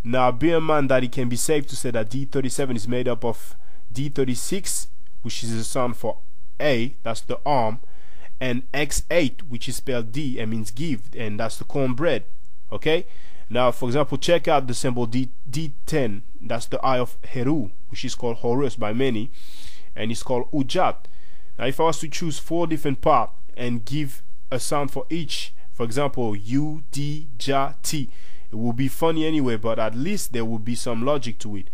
Now bear in mind that it can be safe to say that D37 is made up of D36, which is the sound for A, that's the arm, and X8, which is spelled D and means give, and that's the cornbread. Okay, now for example, check out the symbol D10, that's the eye of Heru, which is called Horus by many, and it's called Ujat. Now if I was to choose 4 different parts and give a sound for each, for example, U, D, Ja, T, it will be funny anyway, but at least there will be some logic to it.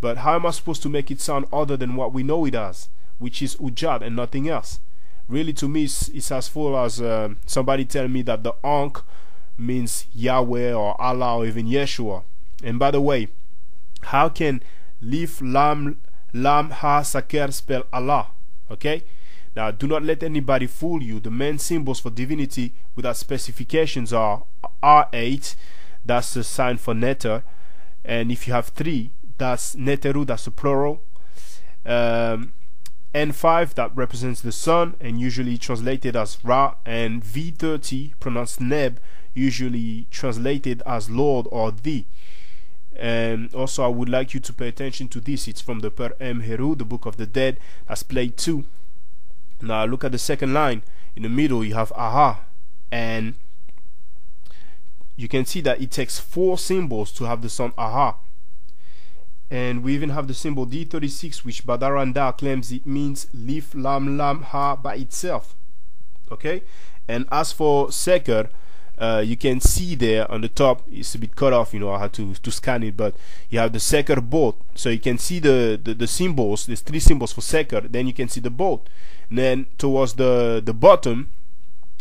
But how am I supposed to make it sound other than what we know it as, which is Ujat and nothing else? Really, to me, it's as full as somebody telling me that the Ankh means Yahweh or Allah or even Yeshua. And by the way, how can Lif Lam Ha Saker spell Allah? Okay, now do not let anybody fool you. The main symbols for divinity without specifications are R8, that's the sign for Neter, and if you have 3, that's Neteru, that's the plural. N5, that represents the sun and usually translated as Ra, and V30, pronounced Neb, usually translated as Lord or Thee. And also I would like you to pay attention to this. It's from the Per Em Heru, the Book of the Dead, that's plate 2. Now look at the second line. In the middle you have Aha, and you can see that it takes 4 symbols to have the sound Aha. And we even have the symbol D36, which Badaranda claims it means Lif Lam Lam Ha by itself. Okay, and as for Seker, you can see there on the top, it's a bit cut off, you know, I had to scan it, but you have the Seker boat, so you can see the symbols. There's 3 symbols for Seker, then you can see the boat, and then towards the bottom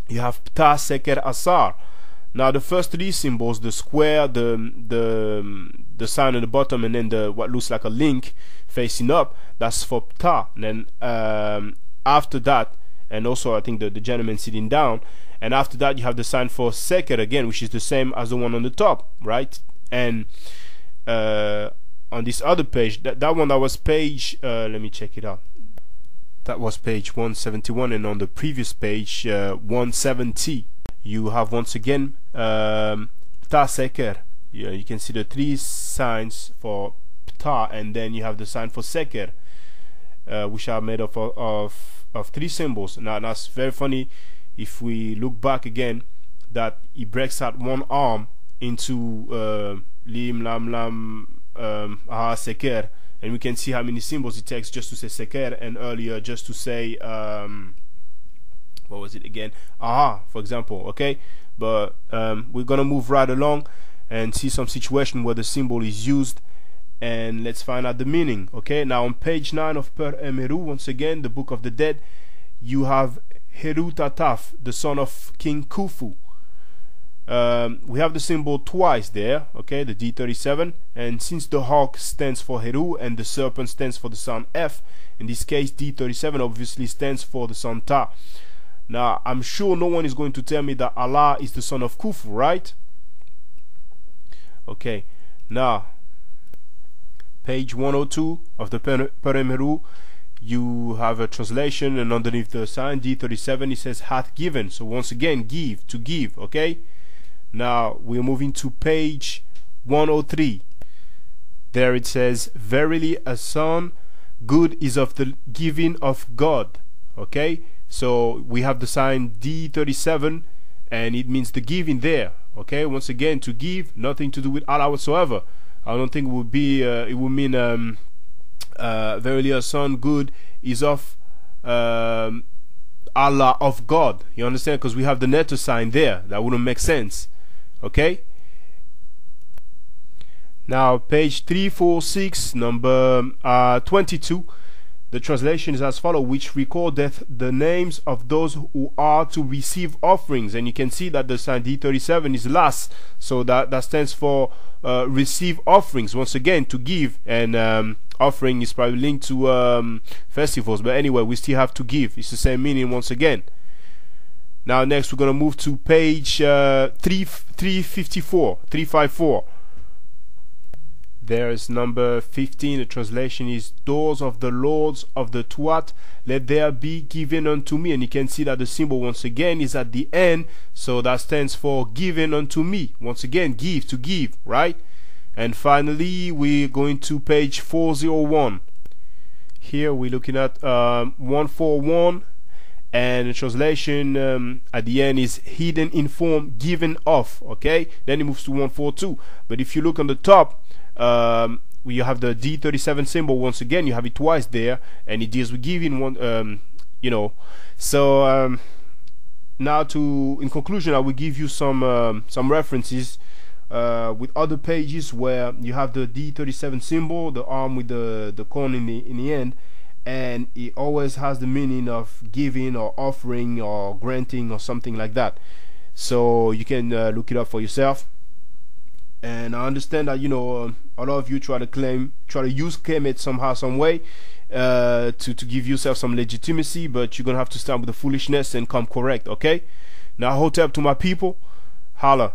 you have Ptah, Seker, Asar. Now the first 3 symbols, the square, the sign at the bottom, and then the what looks like a link facing up, that's for Ptah. And then after that, and also I think the gentleman sitting down, and after that you have the sign for Seker again, which is the same as the one on the top, right? And on this other page, that one, that was page let me check it out, that was page 171, and on the previous page 170 you have once again Ptah, Seker. You can see the 3 signs for Ptah, and then you have the sign for Seker, which are made up of 3 symbols. Now that's very funny. If we look back again, that he breaks out one arm into Lim Lam Lam Aha Seker, and we can see how many symbols it takes just to say Seker, and earlier just to say what was it again, Aha, for example. Okay, but we're gonna move right along and see some situation where the symbol is used, and let's find out the meaning. Okay, now on page 9 of Per Emeru, once again, the Book of the Dead, you have Heru Tataf, the son of King Khufu. We have the symbol twice there, okay, the D37, and since the hawk stands for Heru and the serpent stands for the sound F, in this case D37 obviously stands for the sound Ta. Now I'm sure no one is going to tell me that Allah is the son of Khufu, right? Okay, now page 102 of the Per Emeru, you have a translation, and underneath the sign D37 it says hath given. So once again, give, to give. Okay, now we're moving to page 103. There it says, verily a son good is of the giving of God. Okay, so we have the sign D37, and it means the giving there. Okay, once again, to give, nothing to do with Allah whatsoever. I don't think it would be it would mean verily a son good is of Allah, of God. You understand? Because we have the netter sign there. That wouldn't make sense. Okay, now page 346, number 22, the translation is as follows, which recordeth the names of those who are to receive offerings. And you can see that the sign D37 is last, so that stands for receive offerings. Once again, to give, and offering is probably linked to festivals, but anyway, we still have to give. It's the same meaning once again. Now next we're going to move to page 354. There is number 15. The translation is, doors of the lords of the Tuat, let there be given unto me. And you can see that the symbol once again is at the end, so that stands for given unto me. Once again, give, to give, right? And finally, we're going to page 401. Here we're looking at 141, and the translation at the end is hidden in form given off. Okay, then it moves to 142. But if you look on the top, you have the D37 symbol. Once again, you have it twice there, and it deals with giving one. So now, in conclusion, I will give you some references with other pages where you have the D37 symbol, the arm with the corn in the end, and it always has the meaning of giving or offering or granting or something like that. So you can look it up for yourself. And I understand that a lot of you try to use Kemet somehow, some way, to give yourself some legitimacy, but you're gonna have to start with the foolishness and come correct. Okay, now Hotep to my people, holla.